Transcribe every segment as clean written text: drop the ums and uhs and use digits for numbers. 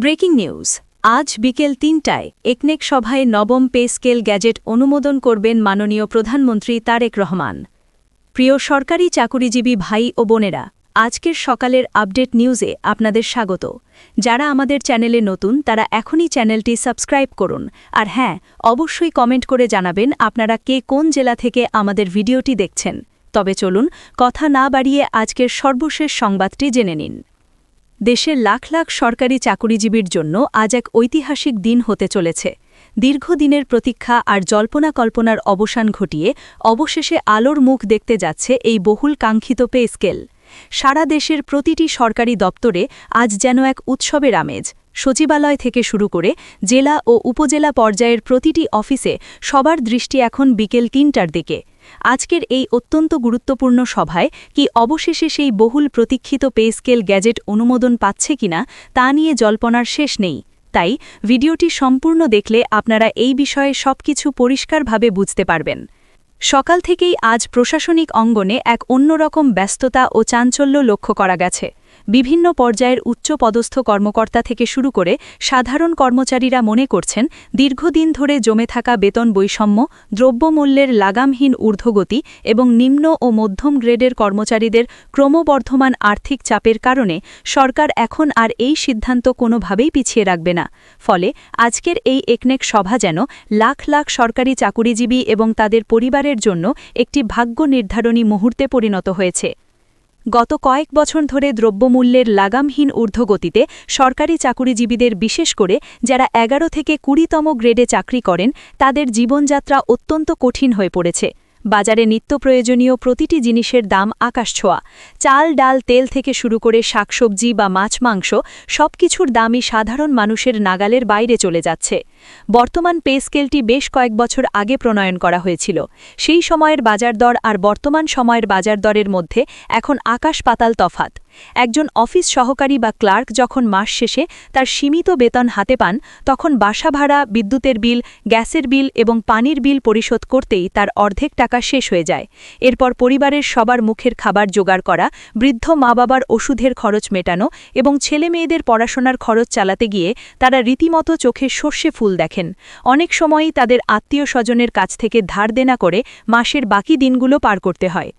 Breaking news. আজ বিকেল ৩টায় একনেক সভায় নবম পে স্কেল গ্যাজেট অনুমোদন করবেন মাননীয় প্রধানমন্ত্রী তারেক রহমান। প্রিয় সরকারি চাকুরিজীবী ভাই ও বোনেরা, আজকের সকালের আপডেট নিউজে আপনাদের স্বাগত। যারা আমাদের চ্যানেলে নতুন তারা এখনই চ্যানেলটি সাবস্ক্রাইব করুন, আর হ্যাঁ, অবশ্যই কমেন্ট করে জানাবেন আপনারা কে কোন জেলা থেকে আমাদের ভিডিওটি দেখছেন। তবে চলুন কথা না বাড়িয়ে আজকের সর্বশেষ সংবাদটি জেনে নিন। দেশের লাখ লাখ সরকারি চাকুরিজীবীর জন্য আজ এক ঐতিহাসিক দিন হতে চলেছে। দীর্ঘদিনের প্রতীক্ষা আর জল্পনা কল্পনার অবসান ঘটিয়ে অবশেষে আলোর মুখ দেখতে যাচ্ছে এই বহুল কাঙ্ক্ষিত পে স্কেল। সারা দেশের প্রতিটি সরকারি দপ্তরে আজ যেন এক উৎসবের আমেজ। সচিবালয় থেকে শুরু করে জেলা ও উপজেলা পর্যায়ের প্রতিটি অফিসে সবার দৃষ্টি এখন বিকেল ৩টার দিকে। আজকের এই অত্যন্ত গুরুত্বপূর্ণ সভায় কি অবশেষে সেই বহুল প্রতীক্ষিত পে স্কেল গ্যাজেট অনুমোদন পাচ্ছে কিনা তা নিয়ে জল্পনার শেষ নেই। তাই ভিডিওটি সম্পূর্ণ দেখলে আপনারা এই বিষয়ে সবকিছু পরিষ্কারভাবে বুঝতে পারবেন। সকাল থেকেই আজ প্রশাসনিক অঙ্গনে এক অন্যরকম ব্যস্ততা ও চাঞ্চল্য লক্ষ্য করা গেছে। বিভিন্ন পর্যায়ের উচ্চপদস্থ কর্মকর্তা থেকে শুরু করে সাধারণ কর্মচারীরা মনে করছেন দীর্ঘদিন ধরে জমে থাকা বেতন বৈষম্য, দ্রব্যমূল্যের লাগামহীন ঊর্ধ্বগতি এবং নিম্ন ও মধ্যম গ্রেডের কর্মচারীদের ক্রমবর্ধমান আর্থিক চাপের কারণে সরকার এখন আর এই সিদ্ধান্ত কোনোভাবেই পিছিয়ে রাখবে না। ফলে আজকের এই একনেক সভা যেন লাখ লাখ সরকারি চাকুরিজীবী এবং তাদের পরিবারের জন্য একটি ভাগ্য নির্ধারণী মুহূর্তে পরিণত হয়েছে। গত কয়েক বছর ধরে দ্রব্যমূল্যের লাগামহীন ঊর্ধ্বগতিতে সরকারি চাকুরিজীবীদের, বিশেষ করে যারা ১১ থেকে ২০তম গ্রেডে চাকরি করেন, তাদের জীবনযাত্রা অত্যন্ত কঠিন হয়ে পড়েছে। বাজারে নিত্য প্রয়োজনীয় প্রতিটি জিনিসের দাম আকাশছোঁয়া। চাল, ডাল, তেল থেকে শুরু করে শাকসবজি বা মাছ, মাংস সবকিছুর দামই সাধারণ মানুষের নাগালের বাইরে চলে যাচ্ছে। বর্তমান পে স্কেলটি বেশ কয়েক বছর আগে প্রণয়ন করা হয়েছিল। সেই সময়ের বাজার দর আর বর্তমান সময়ের বাজার দরের মধ্যে এখন আকাশ পাতাল তফাত। একজন অফিস সহকারী বা ক্লার্ক যখন মাস শেষে তার সীমিত বেতন হাতে পান, তখন বাসা ভাড়া, বিদ্যুতের বিল, গ্যাসের বিল এবং পানির বিল পরিশোধ করতেই তার অর্ধেক টাকা শেষ হয়ে যায়। এরপর পরিবারের সবার মুখের খাবার জোগাড় করা, বৃদ্ধ মা বাবার ওষুধের খরচ মেটানো এবং ছেলে মেয়েদের পড়াশোনার খরচ চালাতে গিয়ে তারা রীতিমতো চোখে সর্ষে ফুল দেখেন। অনেক সময়ই তাদের আত্মীয় স্বজনের কাছ থেকে ধার দেনা করে মাসের বাকি দিনগুলো পার করতে হয়।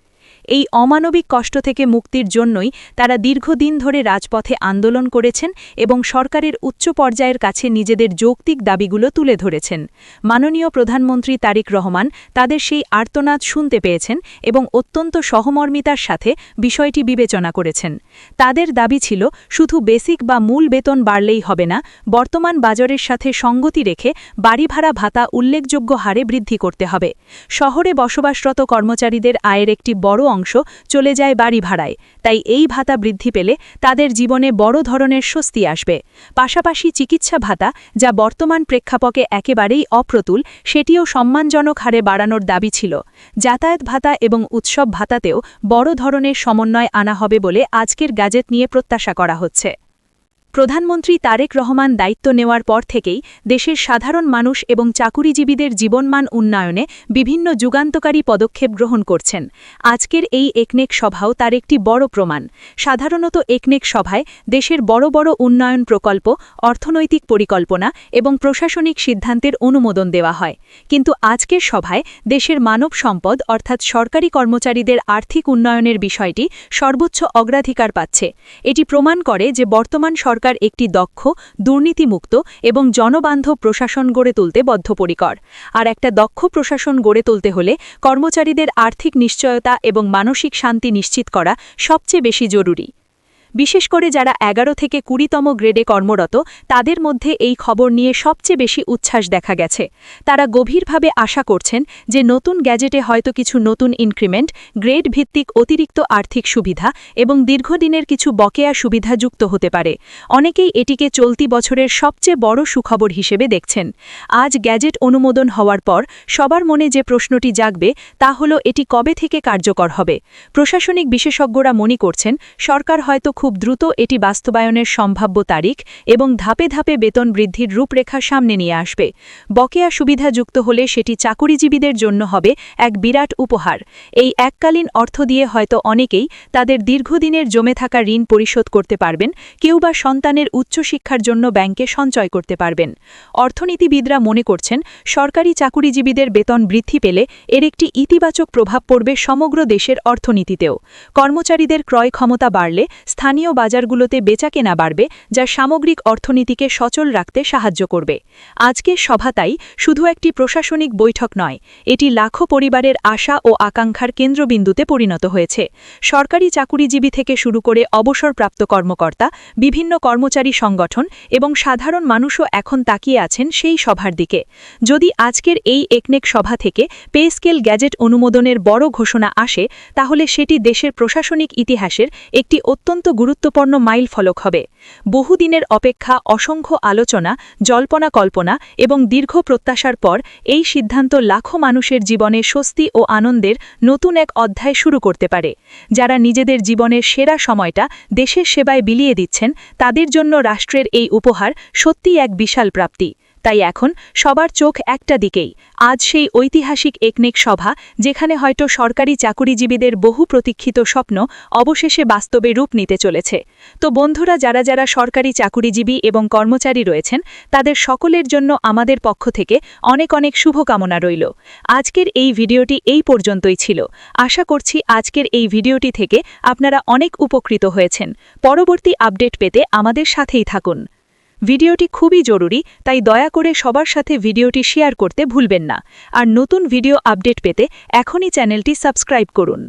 এই অমানবিক কষ্ট থেকে মুক্তির জন্যই তারা দীর্ঘদিন ধরে রাজপথে আন্দোলন করেছেন এবং সরকারের উচ্চ পর্যায়ের কাছে নিজেদের যৌক্তিক দাবিগুলো তুলে ধরেছেন। মাননীয় প্রধানমন্ত্রী তারেক রহমান তাদের সেই আর্তনাদ শুনতে পেয়েছেন এবং অত্যন্ত সহমর্মিতার সাথে বিষয়টি বিবেচনা করেছেন। তাদের দাবি ছিল শুধু বেসিক বা মূল বেতন বাড়লেই হবে না, বর্তমান বাজারের সাথে সঙ্গতি রেখে বাড়ি ভাড়া ভাতা উল্লেখযোগ্য হারে বৃদ্ধি করতে হবে। শহরে বসবাসরত কর্মচারীদের আয়ের একটি বড় অংশ চলে যায় বাড়ি ভাড়ায়, তাই এই ভাতা বৃদ্ধি পেলে তাদের জীবনে বড় ধরনের স্বস্তি আসবে। পাশাপাশি চিকিৎসা ভাতা, যা বর্তমান প্রেক্ষাপটে একেবারেই অপ্রতুল, সেটিও সম্মানজনক হারে বাড়ানোর দাবি ছিল। যাতায়াত ভাতা এবং উৎসব ভাতাতেও বড় ধরনের সমন্বয় আনা হবে বলে আজকের গ্যাজেট নিয়ে প্রত্যাশা করা হচ্ছে। প্রধানমন্ত্রী তারেক রহমান দায়িত্ব নেওয়ার পর থেকেই দেশের সাধারণ মানুষ এবং চাকুরিজীবীদের জীবনমান উন্নয়নে বিভিন্ন যুগান্তকারী পদক্ষেপ গ্রহণ করছেন। আজকের এই একনেক সভাও তার একটি বড় প্রমাণ। সাধারণত একনেক সভায় দেশের বড় বড় উন্নয়ন প্রকল্প, অর্থনৈতিক পরিকল্পনা এবং প্রশাসনিক সিদ্ধান্তের অনুমোদন দেওয়া হয়, কিন্তু আজকের সভায় দেশের মানব সম্পদ অর্থাৎ সরকারি কর্মচারীদের আর্থিক উন্নয়নের বিষয়টি সর্বোচ্চ অগ্রাধিকার পাচ্ছে। এটি প্রমাণ করে যে বর্তমান সরকার একটি দক্ষ, দুর্নীতিমুক্ত এবং জনবান্ধব প্রশাসন গড়ে তুলতে বদ্ধপরিকর। আর একটা দক্ষ প্রশাসন গড়ে তুলতে হলে কর্মচারীদের আর্থিক নিশ্চয়তা এবং মানসিক শান্তি নিশ্চিত করা সবচেয়ে বেশি জরুরি। বিশেষ করে যারা ১১ থেকে ২০তম গ্রেডে কর্মরত, তাদের মধ্যে এই খবর নিয়ে সবচেয়ে বেশি উচ্ছ্বাস দেখা গেছে। তারা গভীরভাবে আশা করছেন যে নতুন গ্যাজেটে হয়তো কিছু নতুন ইনক্রিমেন্ট, গ্রেড ভিত্তিক অতিরিক্ত আর্থিক সুবিধা এবং দীর্ঘদিনের কিছু বকেয়া সুবিধা যুক্ত হতে পারে। অনেকেই এটিকে চলতি বছরের সবচেয়ে বড় সুখবর হিসেবে দেখছেন। আজ গ্যাজেট অনুমোদন হওয়ার পর সবার মনে যে প্রশ্নটি জাগবে তা হল এটি কবে থেকে কার্যকর হবে। প্রশাসনিক বিশেষজ্ঞরা মনে করছেন সরকার হয়তো খুব খুব দ্রুত এটি বাস্তবায়নের সম্ভাব্য তারিখ এবং ধাপে ধাপে বেতন বৃদ্ধির রূপরেখা সামনে নিয়ে আসবে। বকেয়া সুবিধা যুক্ত হলে সেটি চাকুরিজীবীদের জন্য হবে এক বিরাট উপহার। এই এককালীন অর্থ দিয়ে হয়তো অনেকেই তাদের দীর্ঘদিনের জমে থাকা ঋণ পরিশোধ করতে পারবেন, কেউ বা সন্তানের উচ্চশিক্ষার জন্য ব্যাংকে সঞ্চয় করতে পারবেন। অর্থনীতিবিদরা মনে করছেন সরকারি চাকুরিজীবীদের বেতন বৃদ্ধি পেলে এর একটি ইতিবাচক প্রভাব পড়বে সমগ্র দেশের অর্থনীতিতেও। কর্মচারীদের ক্রয় ক্ষমতা বাড়লে স্থানীয় বাজারগুলোতে বেচাকেনা বাড়বে, যা সামগ্রিক অর্থনীতিকে সচল রাখতে সাহায্য করবে। আজকের সভা তাই শুধু একটি প্রশাসনিক বৈঠক নয়, এটি লাখো পরিবারের আশা ও আকাঙ্ক্ষার কেন্দ্রবিন্দুতে পরিণত হয়েছে। সরকারি চাকুরিজীবী থেকে শুরু করে অবসরপ্রাপ্ত কর্মকর্তা, বিভিন্ন কর্মচারী সংগঠন এবং সাধারণ মানুষও এখন তাকিয়ে আছেন সেই সভার দিকে। যদি আজকের এই একনেক সভা থেকে পে স্কেল গ্যাজেট অনুমোদনের বড় ঘোষণা আসে, তাহলে সেটি দেশের প্রশাসনিক ইতিহাসের একটি অত্যন্ত গুরুত্বপূর্ণ মাইলফলক হবে। বহুদিনের অপেক্ষা, অসংখ্য আলোচনা, জল্পনা কল্পনা এবং দীর্ঘ প্রত্যাশার পর এই সিদ্ধান্ত লাখো মানুষের জীবনে স্বস্তি ও আনন্দের নতুন এক অধ্যায় শুরু করতে পারে। যারা নিজেদের জীবনের সেরা সময়টা দেশের সেবায় বিলিয়ে দিচ্ছেন, তাদের জন্য রাষ্ট্রের এই উপহার সত্যিই এক বিশাল প্রাপ্তি। তাই এখন সবার চোখ একটা দিকেই, আজ সেই ঐতিহাসিক একনেক সভা, যেখানে হয়তো সরকারি চাকুরিজীবীদের বহু প্রতীক্ষিত স্বপ্ন অবশেষে বাস্তবে রূপ নিতে চলেছে। তো বন্ধুরা, যারা যারা সরকারি চাকুরিজীবী এবং কর্মচারী রয়েছেন, তাদের সকলের জন্য আমাদের পক্ষ থেকে অনেক অনেক শুভকামনা রইল। আজকের এই ভিডিওটি এই পর্যন্তই ছিল। আশা করছি আজকের এই ভিডিওটি থেকে আপনারা অনেক উপকৃত হয়েছেন। পরবর্তী আপডেট পেতে আমাদের সাথেই থাকুন। ভিডিওটি খুবই জরুরি, তাই দয়া করে সবার সাথে ভিডিওটি শেয়ার করতে ভুলবেন না। আর নতুন ভিডিও আপডেট পেতে এখনই চ্যানেলটি সাবস্ক্রাইব করুন।